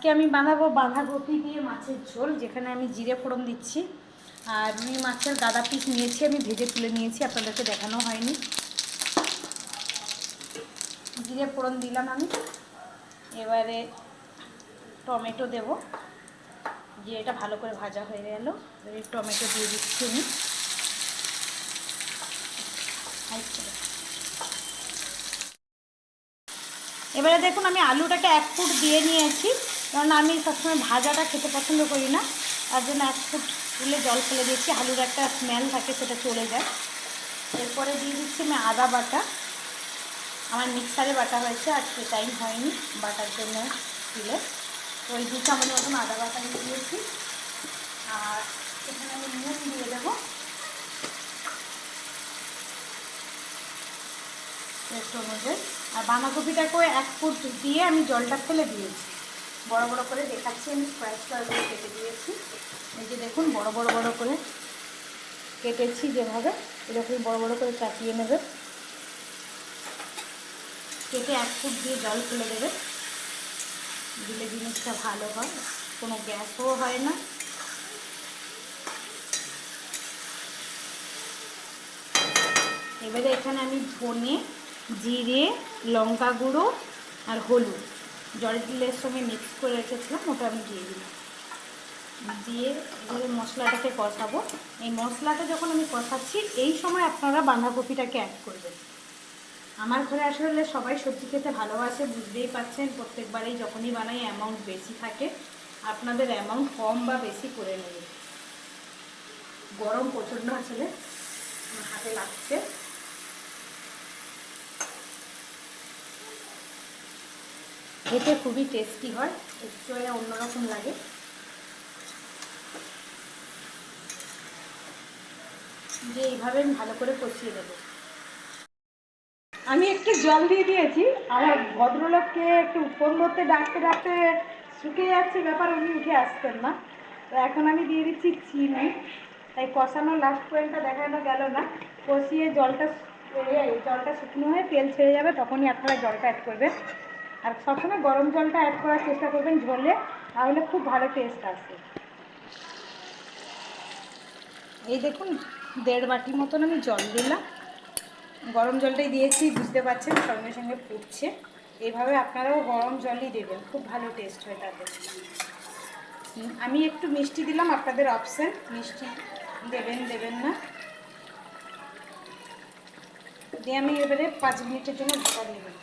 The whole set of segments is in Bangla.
আজকে আমি বানাবো বাঁধাকপি দিয়ে মাছের ঝোল, যেখানে আমি জিরে ফোড়ন দিচ্ছি। আর রুই মাছের গাদা পিস নিয়েছি, আমি ভেজে তুলে নিয়েছি, আপনাদেরকে দেখানো হয়নি। জিরে ফোড়ন দিলাম আমি। এবারে টমেটো দেব, জিরেটা ভালো করে ভাজা হয়ে গেল। এবারে টমেটো দিয়ে দিচ্ছি আমি। এবারে দেখুন, আমি আলুটাকে 1 ফুট দিয়ে নিয়েছি, কারণ আমি সবসময় ভাজাটা খেতে পছন্দ করি না, তার জন্য 1 ফুট তুলে জল ফেলে দিয়েছি। আলুর একটা স্মেল থাকে, সেটা চলে যায়। এরপরে দিয়ে দিচ্ছি আমি আদা বাটা। আমার মিক্সারে বাটা হয়েছে, আজকে টাইম হয়নি বাটার জন্য তুলে, তো ওই 2 চামচ মতন আদা বাটা দিয়ে দিয়েছি। আর এখানে আমি নুন দিয়ে দেবো টেস্ট অনুযায়ী। আর বাঁধাকপিটাকেও 1 ফুট দিয়ে আমি জলটা ফেলে দিয়েছি, বড় বড় করে দেখাচ্ছি। আমি স্কোয়ার স্কোয়ার করে কেটে দিয়েছি। এই যে দেখুন, বড় বড় করে কেটেছি, যেভাবে এরকম বড় বড় করে কাটিয়ে নেবে। কেটে 1 ফুট দিয়ে জল ফেলে দেবে, দিলে জিনিসটা ভালো হয়, কোনো গ্যাসও হয় না। এবারে এখানে আমি ধনে, জিরে, লঙ্কা গুঁড়ো আর হলুদ জল ডিলের সঙ্গে মিক্স করে রেখেছিলাম, ওটা আমি দিয়ে দিলাম। দিয়ে এবারে মশলাটাকে কষাবো। এই মশলাটা যখন আমি কষাচ্ছি, এই সময় আপনারা বাঁধাকপিটাকে অ্যাড করবেন। আমার ঘরে আসলে সবাই সবজি খেতে ভালোবাসে, বুঝতেই পারছেন। প্রত্যেকবারেই যখনই বানাই অ্যামাউন্ট বেশি থাকে, আপনাদের অ্যামাউন্ট কম বা বেশি করে নেবে। গরম প্রচণ্ড আসলে হাতে লাগছে। খেতে খুবই টেস্টি হয়, একটু অন্যরকম লাগে। যে এইভাবে আমি ভালো করে কষিয়ে দেবো। আমি একটু জল দিয়ে দিয়েছি। আমার ভদ্রলোককে একটু ফোন করতে ডাকতে ডাকতে শুকিয়ে যাচ্ছে ব্যাপার, উনি উঠে আসতেন না। তো এখন আমি দিয়ে দিচ্ছি চিনি। তাই কষানোর লাস্ট পয়েন্টটা দেখানো গেল না। কষিয়ে জলটা শুকনো হয়ে তেল ছেড়ে যাবে, তখনই আপনারা জলটা অ্যাড করবেন। আর সবসময় গরম জলটা অ্যাড করার চেষ্টা করবেন ঝোলে, তাহলে খুব ভালো টেস্ট আসে। এই দেখুন, 1.5 বাটি মতন আমি জল দিলাম। গরম জলটাই দিয়েছি, বুঝতে পারছেন সঙ্গে সঙ্গে ফুটছে। এইভাবে আপনারাও গরম জলই দেবেন, খুব ভালো টেস্ট হয় তাতে। আমি একটু মিষ্টি দিলাম, আপনাদের অপশন, মিষ্টি দেবেন দেবেন না। দিয়ে আমি এবারে 5 মিনিটের জন্য ঢাকা দিয়ে দেবো।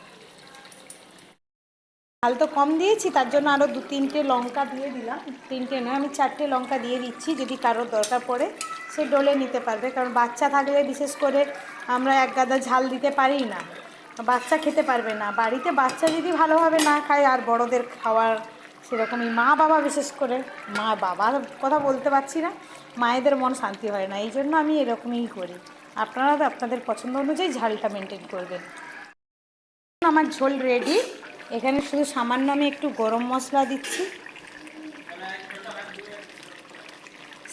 ঝাল তো কম দিয়েছি, তার জন্য আরও 2-3টে লঙ্কা দিয়ে দিলাম। 3টে নয়, আমি 4টে লঙ্কা দিয়ে দিচ্ছি। যদি কারোর দরকার পড়ে সে ডলে নিতে পারবে, কারণ বাচ্চা থাকলে বিশেষ করে আমরা 1 গাদা ঝাল দিতে পারি না, বাচ্চা খেতে পারবে না। বাড়িতে বাচ্চা যদি ভালোভাবে না খায়, আর বড়দের খাওয়ার সেরকমই, মা বাবা বিশেষ করে, মা বাবার কথা বলতে পারছি না, মায়েদের মন শান্তি হয় না। এই জন্য আমি এরকমই করি। আপনারা আপনাদের পছন্দ অনুযায়ী ঝালটা মেনটেন করবেন। আমার ঝোল রেডি। এখানে শুধু সামান্য আমি একটু গরম মশলা দিচ্ছি,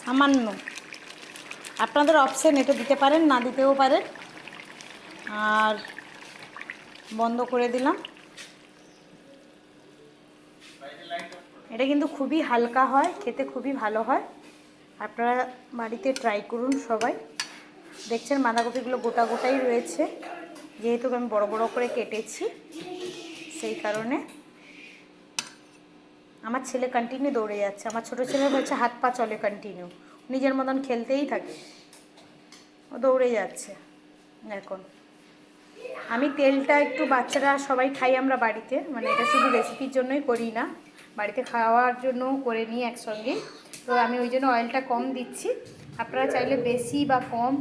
সামান্য। আপনাদের অপশন, এটা দিতে পারেন, না দিতেও পারেন। আর বন্ধ করে দিলাম। এটা কিন্তু খুবই হালকা হয়, খেতে খুবই ভালো হয়। আপনারা বাড়িতে ট্রাই করুন সবাই। দেখছেন বাঁধাকপিগুলো গোটা গোটাই রয়েছে, যেহেতু আমি বড় বড় করে কেটেছি, সেই কারণে। আমার ছেলে কন্টিনিউ দৌড়ে যাচ্ছে। আমার ছোটো ছেলে হচ্ছে হাত পা চলে কন্টিনিউ, নিজের মতন খেলতেই থাকে, ও দৌড়ে যাচ্ছে। এখন আমি তেলটা একটু, বাচ্চারা সবাই খাই আমরা বাড়িতে, মানে এটা শুধু রেসিপির জন্যই করি না, বাড়িতে খাওয়ার জন্যও করে নিই একসঙ্গে। তো আমি ওই জন্য অয়েলটা কম দিচ্ছি। আপনারা চাইলে বেশি বা কম,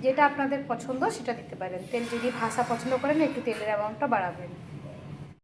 যেটা আপনাদের পছন্দ সেটা দিতে পারেন। তেল যদি ভাসা পছন্দ করেন, একটু তেলের অ্যামাউন্টটা বাড়াবেন।